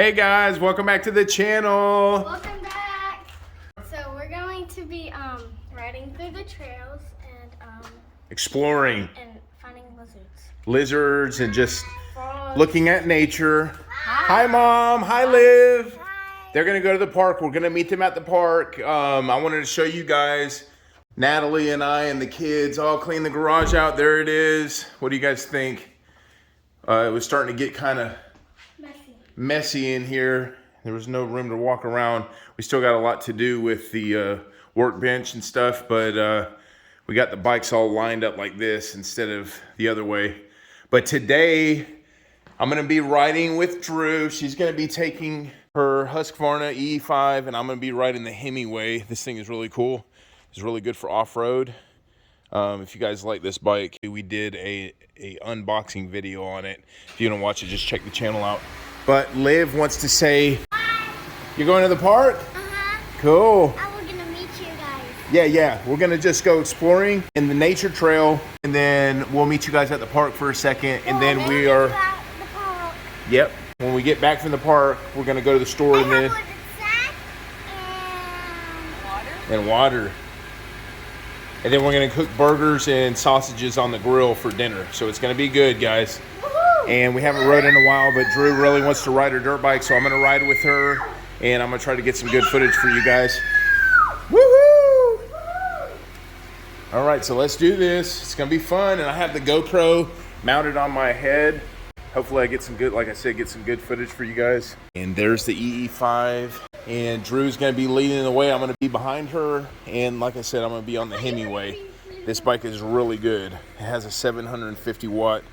Hey guys, welcome back to the channel. Welcome back. So we're going to be riding through the trails and Exploring and finding lizards and just frogs. looking at nature. Hi Mom, hi Liv. They're gonna go to the park. We're gonna meet them at the park. I wanted to show you guys. Natalie and I and the kids all clean the garage out. There it is. What do you guys think? It was starting to get kind of messy in here. There was no room to walk around. We still got a lot to do with the workbench and stuff, but we got the bikes all lined up like this instead of the other way. But today I'm gonna be riding with Drew. She's gonna be taking her Husqvarna E5 and I'm gonna be riding the Hemingway. This thing is really cool. It's really good for off-road. If you guys like this bike, we did a unboxing video on it. If you don't watch it, just check the channel out. But Liv wants to say, you're going to the park? Cool. We're gonna meet you guys. Yeah. We're gonna just go exploring in the nature trail, and then we'll meet you guys at the park for a second, and then we are. The park. Yep. When we get back from the park, we're gonna go to the store and then. And water. And then we're gonna cook burgers and sausages on the grill for dinner. So it's gonna be good, guys. And we haven't rode in a while, but Drew really wants to ride her dirt bike, so I'm gonna ride with her, and I'm gonna try to get some good footage for you guys. Woohoo! All right, so let's do this. It's gonna be fun, and I have the GoPro mounted on my head. Hopefully I get some good, like I said, get some good footage for you guys. And there's the EE5, and Drew's gonna be leading the way. I'm gonna be behind her, and like I said, I'm gonna be on the Hemingway. This bike is really good. It has a 750 watt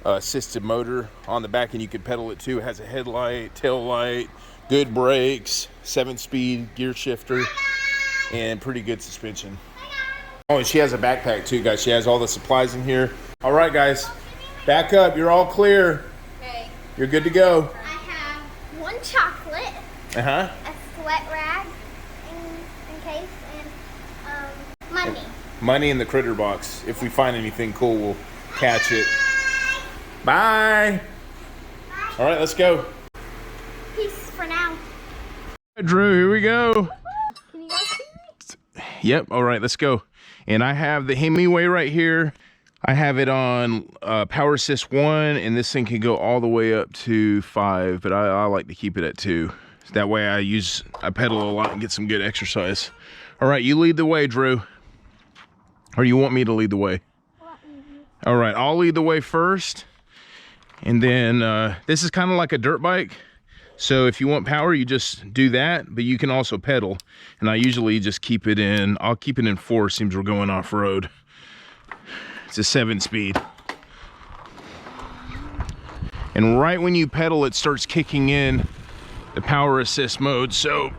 assisted motor on the back, and you can pedal it too. It has a headlight, tail light, good brakes, 7-speed gear shifter, and pretty good suspension. Oh, and she has a backpack too, guys. She has all the supplies in here. All right, guys, back up. You're all clear. Okay. You're good to go. I have one chocolate, a sweat rag in case, and money. Money in the critter box. If we find anything cool, we'll catch it. Bye. All right, let's go. Peace for now. Drew, here we go. Can you guys see me? Yep. All right, let's go. And I have the Hemingway right here. I have it on Power Assist 1, and this thing can go all the way up to 5, but I like to keep it at 2. That way I pedal a lot and get some good exercise. All right, you lead the way, Drew. Or you want me to lead the way? All right, I'll lead the way first. And then this is kind of like a dirt bike. So if you want power, you just do that, but you can also pedal. And I usually just keep it in, I'll keep it in 4, seems we're going off-road. It's a 7-speed. And right when you pedal, it starts kicking in the power assist mode. So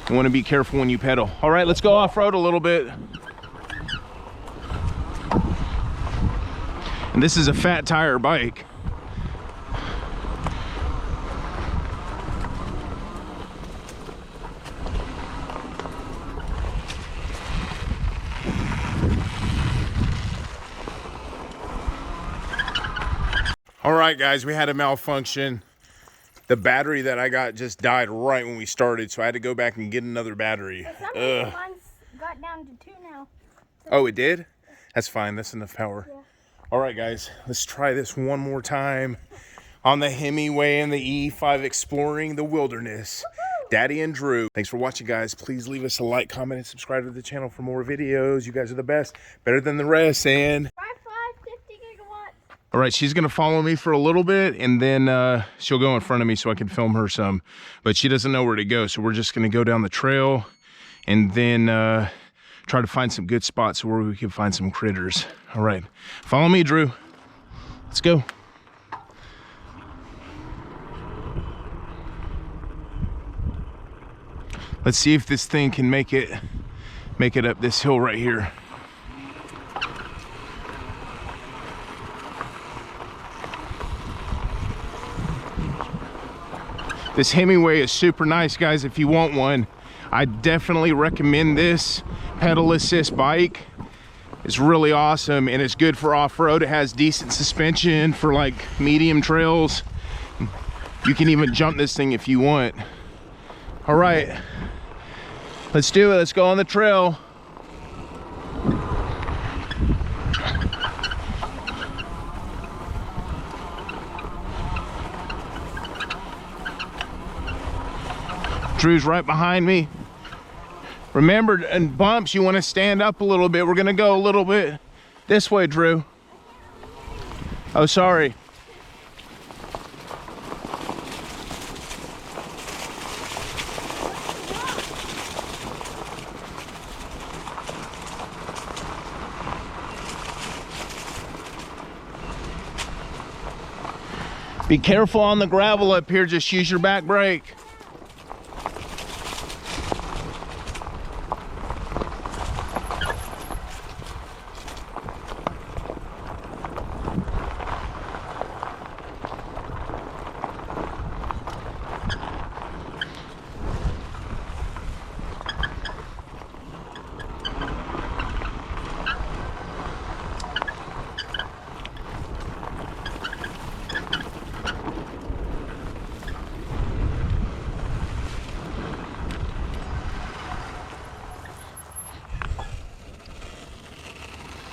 you want to be careful when you pedal. All right, let's go off-road a little bit. And this is a fat tire bike. All right, guys, we had a malfunction. The battery that I got just died right when we started, so I had to go back and get another battery. Mine's got down to 2 now. Oh, it did? That's fine. That's enough power. Yeah. All right, guys, let's try this one more time on the Hemingway and the E5 exploring the wilderness. Daddy and Drew. Thanks for watching, guys. Please leave us a like, comment, and subscribe to the channel for more videos. You guys are the best, better than the rest. And 50 gigawatts. all right, she's gonna follow me for a little bit, and then she'll go in front of me so I can film her some. But she doesn't know where to go, so we're just gonna go down the trail and then try to find some good spots where we can find some critters. All right, follow me, Drew. Let's go. Let's see if this thing can make it up this hill right here. This Hemingway is super nice, guys. If you want one, I definitely recommend this pedal assist bike. It's really awesome, and it's good for off-road. It has decent suspension for like medium trails. You can even jump this thing if you want. All right, let's do it. Let's go on the trail. Drew's right behind me. Remember, in bumps, you want to stand up a little bit. We're gonna go a little bit this way, Drew. Oh, sorry. Be careful on the gravel up here. Just use your back brake.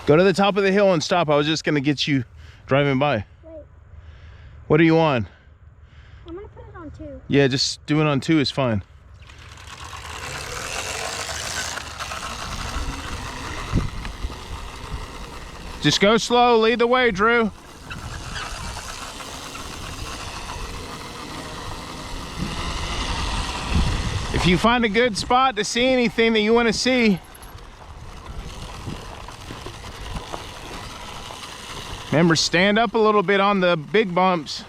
Go to the top of the hill and stop. I was just gonna get you driving by. Wait. What are you on? I'm gonna put it on 2. Yeah, just do it on 2 is fine. Just go slow, lead the way, Drew. If you find a good spot to see anything that you want to see, remember, stand up a little bit on the big bumps.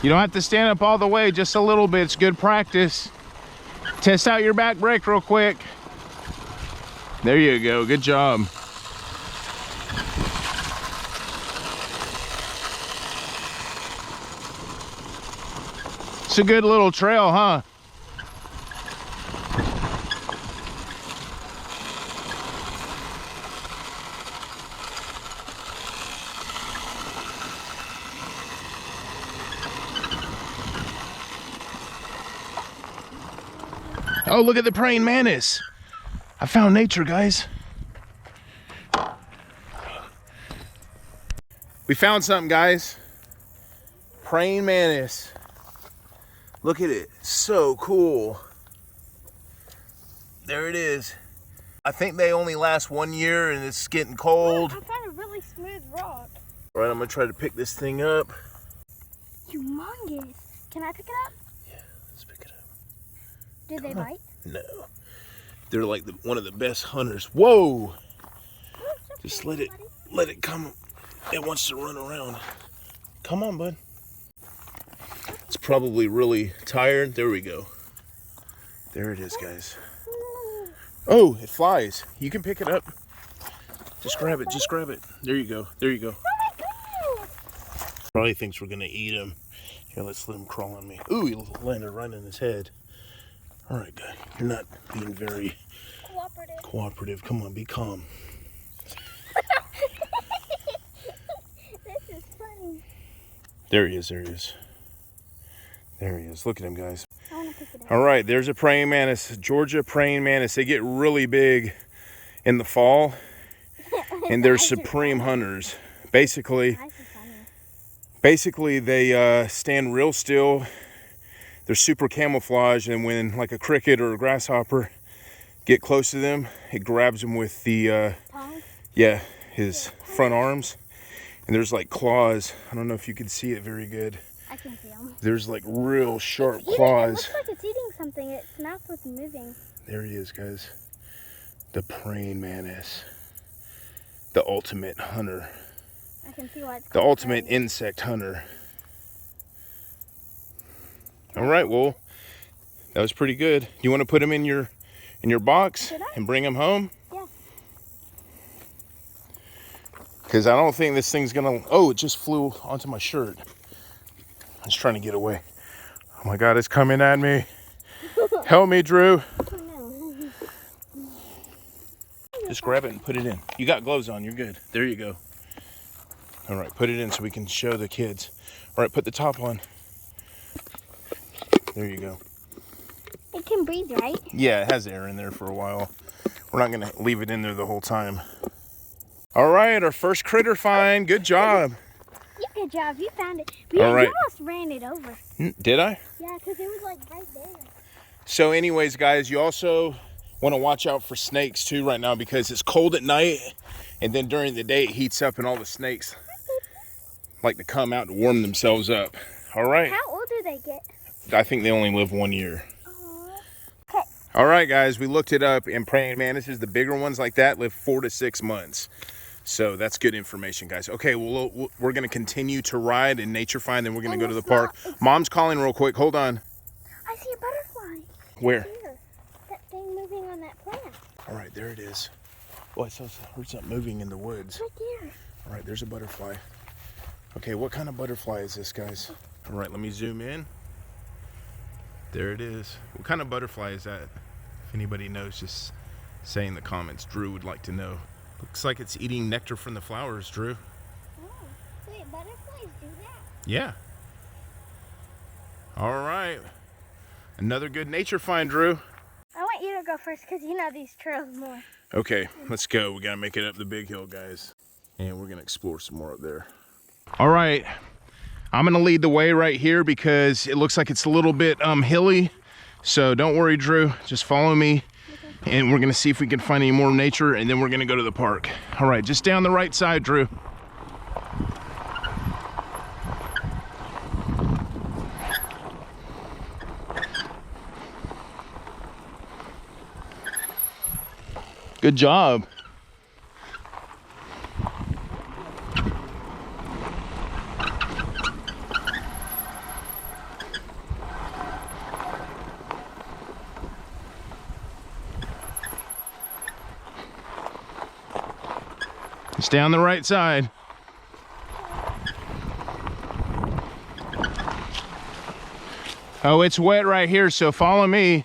You don't have to stand up all the way, just a little bit. It's good practice. Test out your back brake real quick. There you go, good job. It's a good little trail, huh? Oh, look at the praying mantis. I found nature, guys. We found something, guys. Praying mantis. Look at it, so cool. There it is. I think they only last 1 year and it's getting cold. I found a really smooth rock. All right, I'm gonna try to pick this thing up. Humongous. Can I pick it up? Yeah, let's pick it up. Did they bite? No. They're like one of the best hunters. Whoa! Just let it come. It wants to run around. Come on, bud. It's probably really tired. There we go. There it is, guys. Oh, it flies. You can pick it up. Just grab it. Just grab it. There you go. There you go. Probably thinks we're gonna eat him. Here, let's let him crawl on me. Ooh, he landed right in his head. All right, guy. You're not being very cooperative. Come on, be calm. This is funny. There he is. There he is. There he is. Look at him, guys. I want to pick it up. All right, there's a praying mantis, Georgia praying mantis. They get really big in the fall, and they're supreme hunters. Basically, they stand real still. They're super camouflaged, and when like a cricket or a grasshopper get close to them, it grabs them with the his front arms, and there's like claws. I don't know if you can see it very good. I can see them. There's like real sharp claws. It looks like it's eating something. Its mouth was moving. There he is, guys. The praying mantis. The ultimate hunter. I can see why it's The called ultimate praying. insect hunter. All right, well, that was pretty good. You want to put him in your box and bring him home? Yeah. Because I don't think this thing's gonna. Oh, it just flew onto my shirt. It's trying to get away. Oh my God, it's coming at me. Help me, Drew. Oh, no. Just grab it and put it in. You got gloves on, you're good. There you go. All right, put it in so we can show the kids. All right, put the top on. There you go. It can breathe, right? Yeah, it has air in there for a while. We're not gonna leave it in there the whole time. All right, our first critter find. Good job. Yeah, good job. You found it. You almost ran it over. Did I? Yeah, because it was like right there. So anyways, guys, you also want to watch out for snakes too right now because it's cold at night and then during the day it heats up and all the snakes like to come out to warm themselves up. All right. How old do they get? I think they only live 1 year. Okay. All right, guys, we looked it up, and praying mantises, the bigger ones like that, live 4 to 6 months. So that's good information, guys. Okay, well, we're going to continue to ride and nature find, then we're going to go to the park. Mom's calling real quick. Hold on. I see a butterfly. Where? Here. That thing moving on that plant. All right, there it is. Oh, I heard something moving in the woods. Right there. All right, there's a butterfly. Okay, what kind of butterfly is this, guys? All right, let me zoom in. There it is. What kind of butterfly is that? If anybody knows, just say in the comments. Drew would like to know. Looks like it's eating nectar from the flowers, Drew. Oh, wait, butterflies do that? Yeah. All right. Another good nature find, Drew. I want you to go first because you know these trails more. Okay, let's go. We gotta make it up the big hill, guys. And we're gonna explore some more up there. All right, I'm gonna lead the way right here because it looks like it's a little bit hilly. So don't worry, Drew, just follow me. Okay. And we're gonna see if we can find any more nature and then we're gonna go to the park. All right, just down the right side, Drew. Good job. It's down the right side. Oh, it's wet right here, so follow me.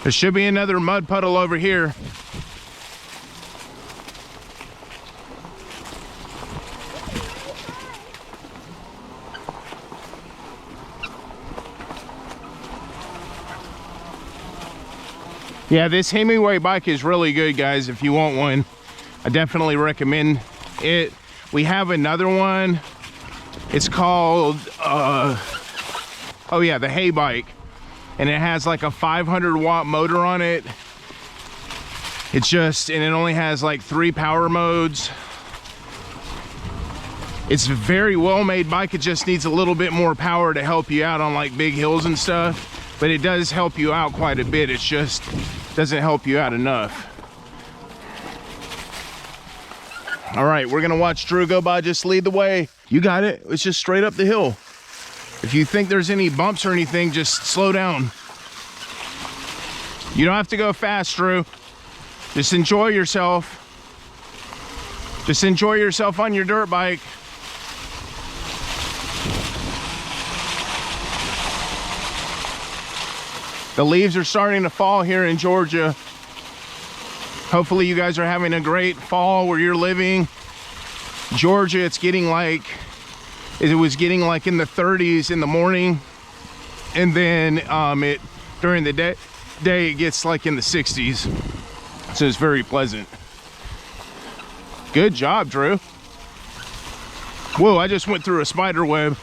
There should be another mud puddle over here. Yeah, this Hemingway bike is really good, guys. If you want one, I definitely recommend it. We have another one. It's called, oh yeah, the Hay Bike. And it has like a 500 watt motor on it. And it only has like 3 power modes. It's a very well made bike. It just needs a little bit more power to help you out on like big hills and stuff. But it does help you out quite a bit. It just doesn't help you out enough. All right, we're gonna watch Drew go by. Just lead the way. You got it. It's just straight up the hill. If you think there's any bumps or anything, just slow down. You don't have to go fast, Drew. Just enjoy yourself. Just enjoy yourself on your dirt bike. The leaves are starting to fall here in Georgia. Hopefully you guys are having a great fall where you're living. Georgia, it was getting like in the 30s in the morning, and then during the day it gets like in the 60s, so it's very pleasant. Good job, Drew. Whoa, I just went through a spider web.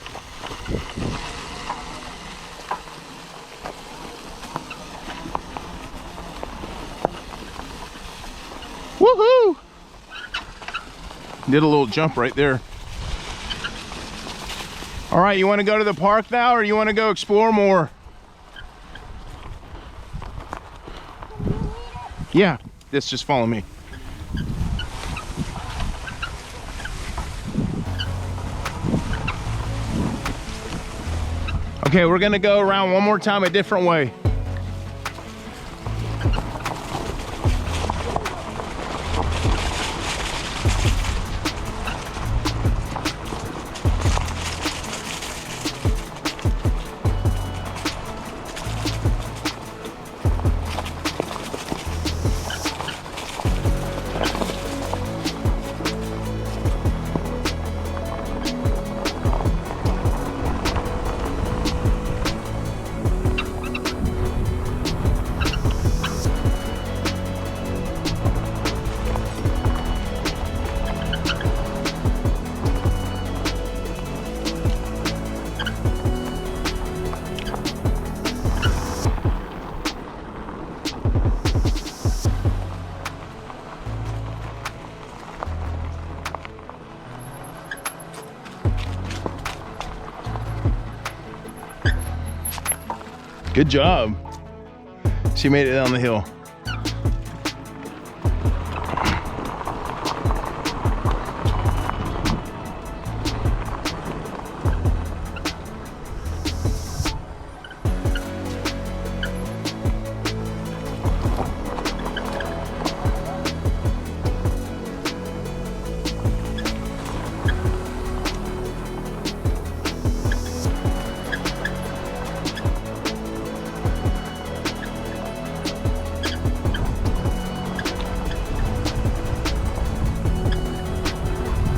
Woohoo! Did a little jump right there. All right, you want to go to the park now, or you want to go explore more? Yeah, just follow me. Okay, we're gonna go around one more time a different way. Good job. She made it down the hill.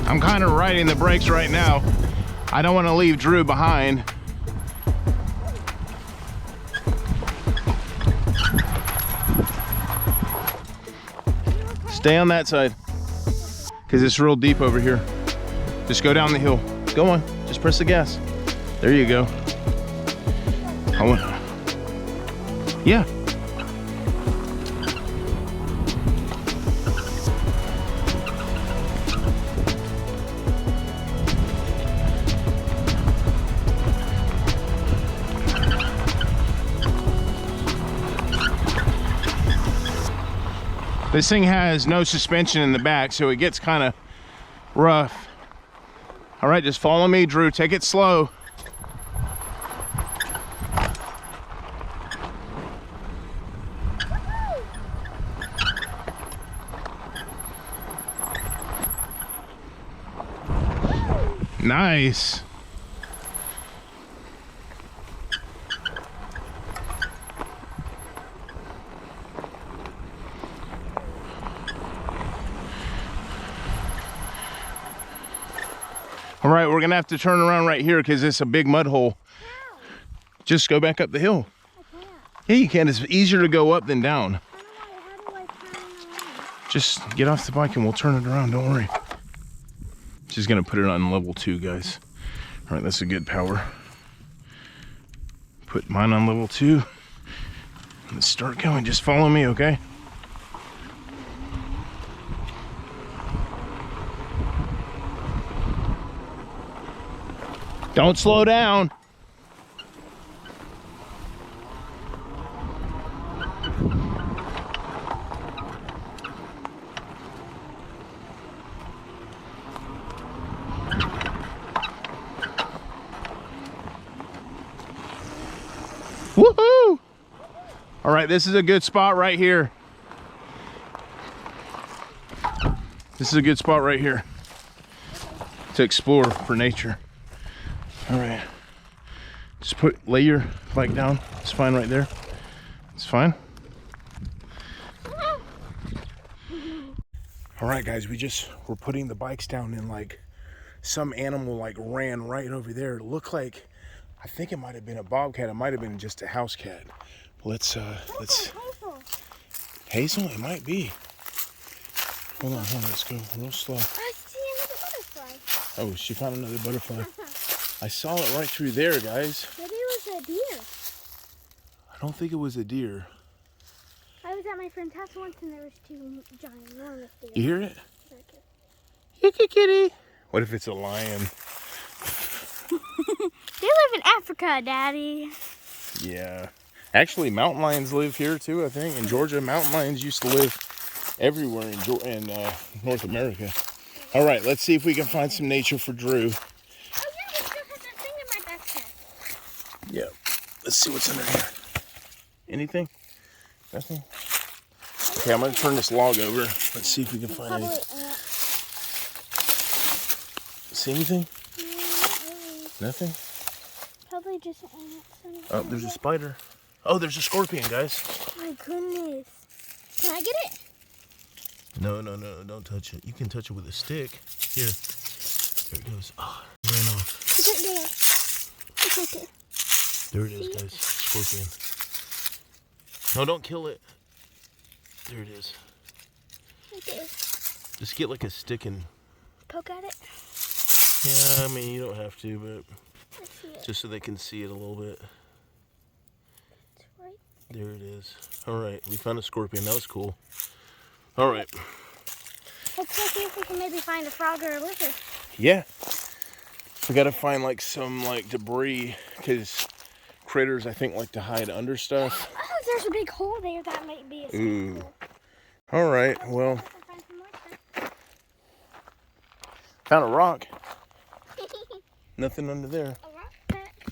I'm kind of riding the brakes right now. I don't want to leave Drew behind. Stay on that side, because it's real deep over here. Just go down the hill. Go on, just press the gas. There you go. I want, yeah. This thing has no suspension in the back, so it gets kind of rough. All right, just follow me, Drew. Take it slow. Nice. All right, we're gonna have to turn around right here because it's a big mud hole. How? Just go back up the hill. I can't. Yeah, you can. It's easier to go up than down. How do I turn around? Just get off the bike and we'll turn it around. Don't worry. She's gonna put it on level 2, guys. All right, that's a good power. Put mine on level 2. Let's start going. Just follow me, okay? Don't slow down. Woohoo! All right, this is a good spot right here. This is a good spot right here to explore for nature. All right, just lay your bike down. It's fine right there. It's fine. All right, guys, we're putting the bikes down and like some animal like ran right over there. It looked like, I think it might have been a bobcat. It might have been just a house cat. Let's Hazel, it might be. Hold on, let's go real slow. I see another butterfly. Oh, she found another butterfly. I saw it right through there, guys. Maybe it was a deer. I don't think it was a deer. I was at my friend's house once and there was 2 giant enormous deer. You hear it? Kitty, kitty. What if it's a lion? They live in Africa, Daddy. Yeah. Actually, mountain lions live here too, I think. In Georgia, mountain lions used to live everywhere in North America. All right, let's see if we can find some nature for Drew. Oh yeah, we still have that thing in my backpack. Yeah. Let's see what's under here. Anything? Nothing? Okay, I'm going to turn this log over. Let's see if we can find anything. See anything? Nothing? Probably just ants. Oh, there's a spider. Oh, there's a scorpion, guys. Oh my goodness. Can I get it? No, don't touch it. You can touch it with a stick. Here. There it goes. Oh, it ran off. It's right there. It's right there. There it is, guys. Scorpion. No, don't kill it. There it is. Right there. Just get like a stick and... Poke at it? Yeah, I mean, you don't have to, but... I see it. Just so they can see it a little bit. It's right. There it is. All right, we found a scorpion. That was cool. All right. Let's go see if we can maybe find a frog or a lizard. Yeah. We got to find like some like debris because critters, I think, like to hide under stuff. Oh, there's a big hole there. That might be a Ooh. hole. All right, well, found a rock. Nothing under there. A rock pack.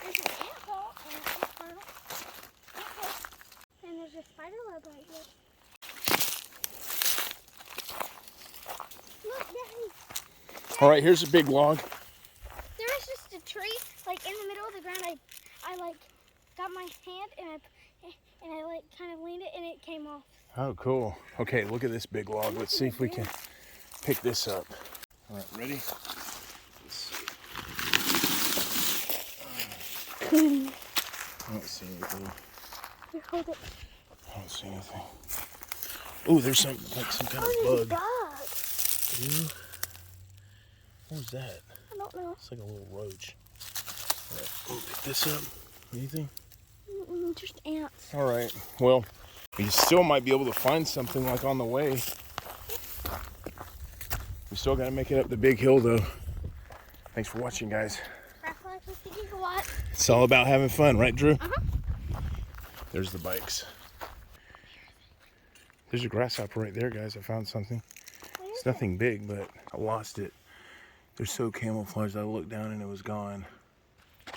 There's an ant hole and an ant tunnel. And there's a spider web right here. Look, Daddy. All right, here's a big log. There was just a tree, like in the middle of the ground. I like got my hand and I like kind of leaned it and it came off. Oh, cool. Okay, look at this big log. Let's see if we can pick this up. All right, ready? Let's see. I don't see anything. Here, hold it. I don't see anything. Oh, there's some kind of bug. Ooh. What was that? I don't know. It's like a little roach. All right, we'll pick this up. Anything? Just ants. All right. Well, we still might be able to find something like on the way. We still got to make it up the big hill, though. Thanks for watching, guys. It's all about having fun, right, Drew? There's the bikes. There's a grasshopper right there, guys. I found something. It's nothing big, but I lost it. They're so camouflaged. I looked down and it was gone.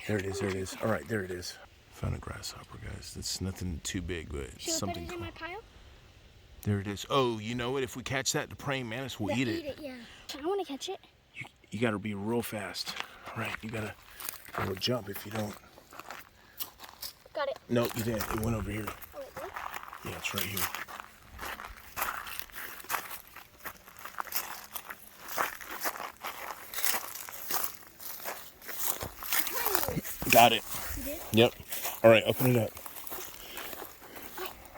There it is. There it is. All right, there it is. Found a grasshopper, guys. It's nothing too big, but it's something cool. Should I put it in my pile? There it is. Oh, you know what? If we catch that, the praying mantis will eat it. Yeah. I want to catch it. You got to be real fast. All right, you got to it'll jump if you don't. Got it. No, you didn't. It went over here. Oh, it did? Yeah, it's right here. Got it. You did? Yep. All right, open it up.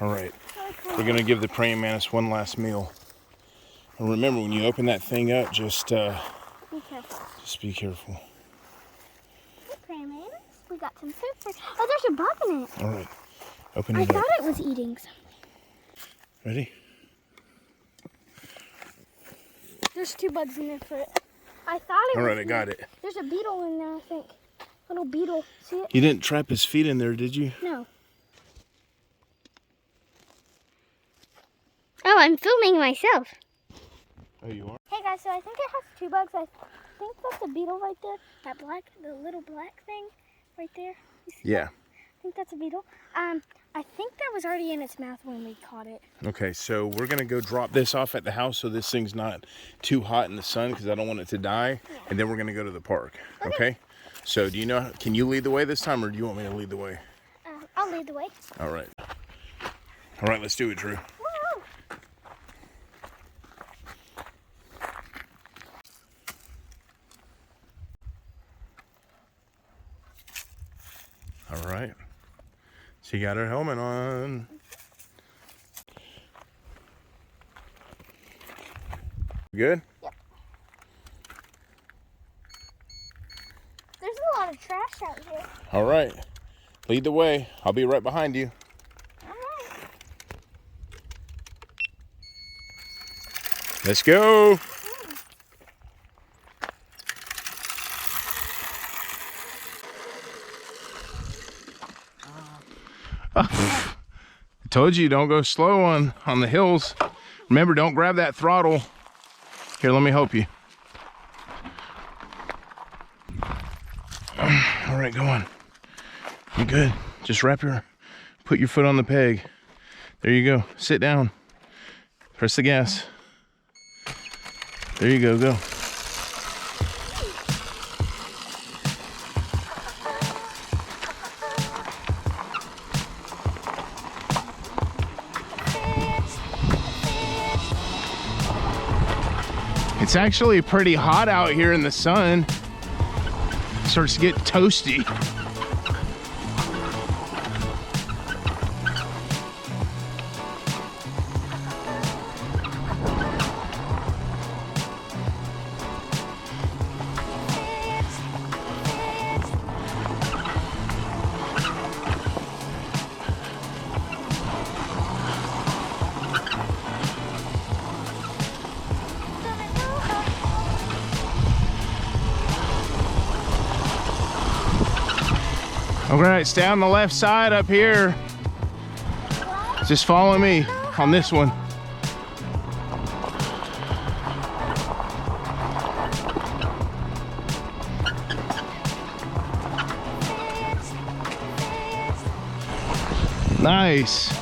All right. We're going to give the praying mantis one last meal. And remember, when you open that thing up, just Be careful. be careful. Hey, praying mantis. We got some food for. Oh, there's a bug in it. All right. Open I it up. thought it was eating something. Ready? There's 2 bugs in there for it. I thought it was. All right, I got it. There's a beetle in there, I think. Little beetle. See it? You didn't trap his feet in there, did you? No. Oh, I'm filming myself. Oh, you are? Hey guys, so I think it has 2 bugs. I think that's a beetle right there. That black, the little black thing right there. You see Yeah. that? I think that's a beetle. I think that was already in its mouth when we caught it. Okay, so we're going to go drop this off at the house so this thing's not too hot in the sun because I don't want it to die. Yeah. And then we're going to go to the park. Okay? So do you know, can you lead the way this time or do you want me to lead the way? I'll lead the way. All right. All right, let's do it, Drew. Woo! All right. She got her helmet on. Good? Yep. There's a lot of trash out here. All right. Lead the way. I'll be right behind you. All right. Let's go. I told you don't go slow on the hills. Remember, don't grab that throttle. Here, let me help you. All right, go on. You good? Just put your foot on the peg. There you go. Sit down. Press the gas. There you go, go. It's actually pretty hot out here in the sun. It starts to get toasty. All right, stay on the left side up here. Just follow me on this one. Nice.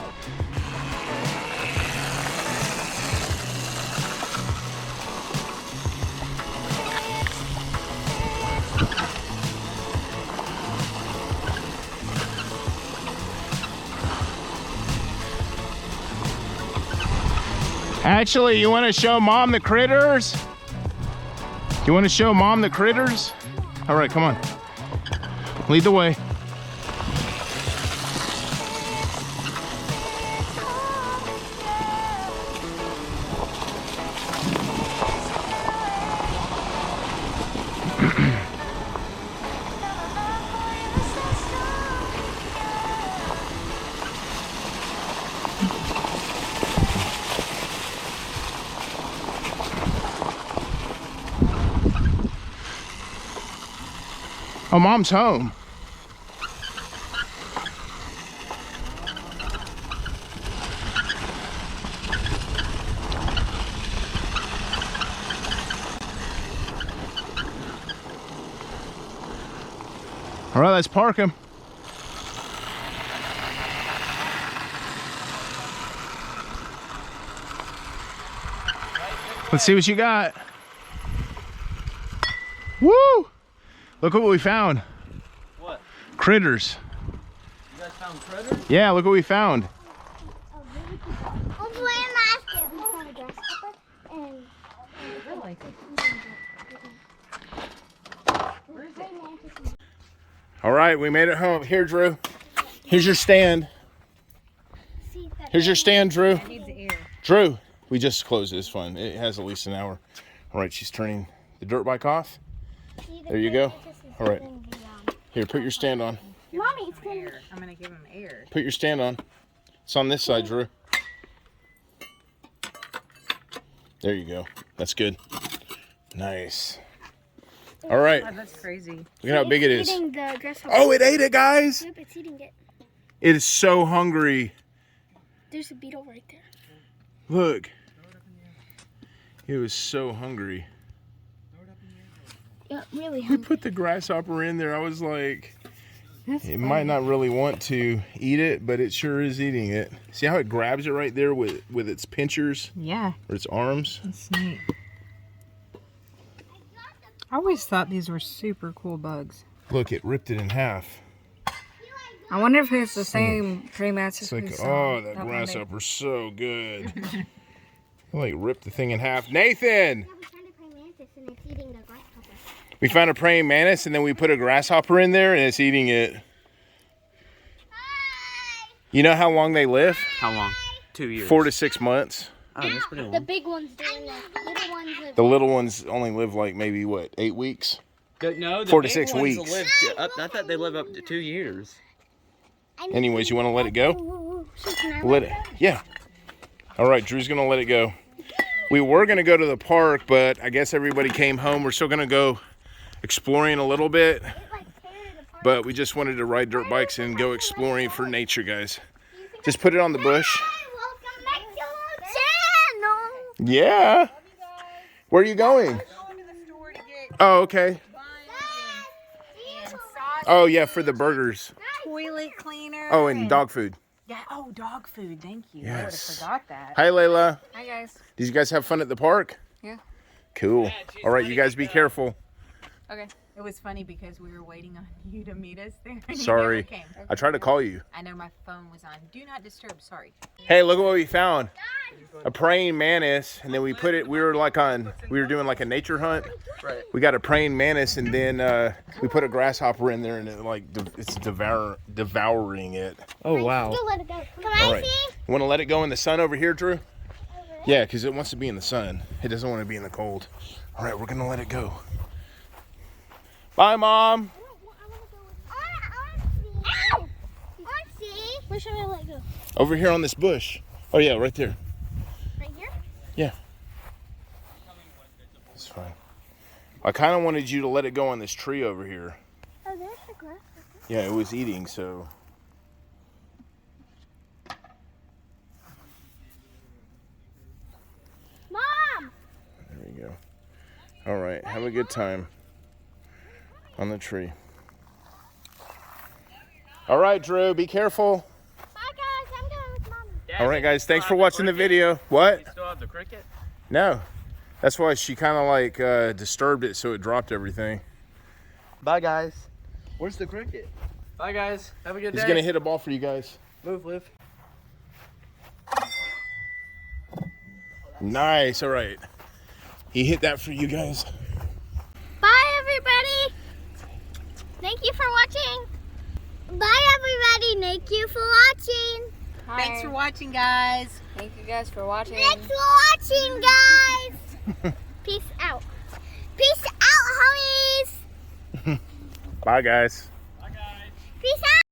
Actually, you want to show Mom the critters? You want to show Mom the critters? All right, come on. Lead the way. Oh, Mom's home. All right, let's park him. Let's see what you got. Woo! Look what we found. What? Critters. You guys found critters? Yeah, look what we found. All right, we made it home. Here, Drew. Here's your stand. Here's your stand, Drew. Drew, we just closed this fun. It has at least an hour. All right, she's turning the dirt bike off. There you go. All right. Here, put your stand on. Mommy, it's going I'm gonna give him air. Put your stand on. It's on this side, Drew. There you go. That's good. Nice. All right. Oh, that's crazy. Look at how big it is. eating the grasshopper. Oh, it ate it, guys. Yep, it's eating it. It is so hungry. There's a beetle right there. Look. It was so hungry. Yeah, really We hungry. put the grasshopper in there. I was like, it might not really want to eat it, but it sure is eating it. See how it grabs it right there with its pinchers Yeah, or its arms? that's neat. I always thought these were super cool bugs. Look, it ripped it in half. I wonder if it's the same praying mantis. It's like, we saw oh, that one day. grasshopper's so good. It like ripped the thing in half. Nathan! We found a praying mantis and then we put a grasshopper in there and it's eating it. You know how long they live? How long? 2 years. 4 to 6 months. Oh, that's pretty The long. big ones doing that. The little ones live. The little ones only live like maybe, what, 8 weeks? No, the 4 to big 6 ones weeks. Live up, I thought they live up to 2 years. Anyways, you want to let it go? Ooh, can I Let it. Yeah. All right, Drew's going to let it go. We were going to go to the park, but I guess everybody came home. We're still going to go exploring a little bit, but we just wanted to ride dirt bikes and go exploring for nature, guys. Just put it on the bush. Welcome back to our channel. Yeah. Where are you going? Going to the store to get Oh, okay. buns and Oh, yeah, for the burgers. toilet cleaner. Oh, and dog food. Yeah. Oh, dog food. Thank you. I would have Yes. forgot that. Hi, Layla. Hi guys. Did you guys have fun at the park? Yeah. Cool. All right, you guys be careful. Okay. It was funny because we were waiting on you to meet us there. And Sorry. You never came. I tried to call you. I know my phone was on. Do not disturb. Sorry. Hey, look at what we found. A praying mantis, and then we put it, we were doing like a nature hunt. Right. We got a praying mantis, and then we put a grasshopper in there, and it's devouring it. Oh, wow. Still let it go. Can All I right. see? You want to let it go in the sun over here, Drew? Yeah, because it wants to be in the sun. It doesn't want to be in the cold. All right, we're going to let it go. Bye, Mom. Where should I let it go? Over here on this bush. Oh, yeah, right there. Right here? Yeah. It's fine. I kind of wanted you to let it go on this tree over here. Oh, there's the grass. Yeah, it was eating, so. Mom! There we go. All right, have a good time on the tree. All right, Drew, be careful. Bye, guys. I'm going with Mommy. All right, guys, thanks for watching the video. What? You still have the cricket? No. That's why she kind of like disturbed it, so it dropped everything. Bye, guys. Where's the cricket? Bye, guys. Have a good day. He's going to hit a ball for you guys. Move, Liv. Nice, all right. He hit that for you guys. Bye, everybody. Thank you for watching. Bye, everybody. Thank you for watching. Thanks for watching, guys. Thank you guys for watching. Thanks for watching, guys. Peace out. Peace out, homies. Bye, guys. Peace out.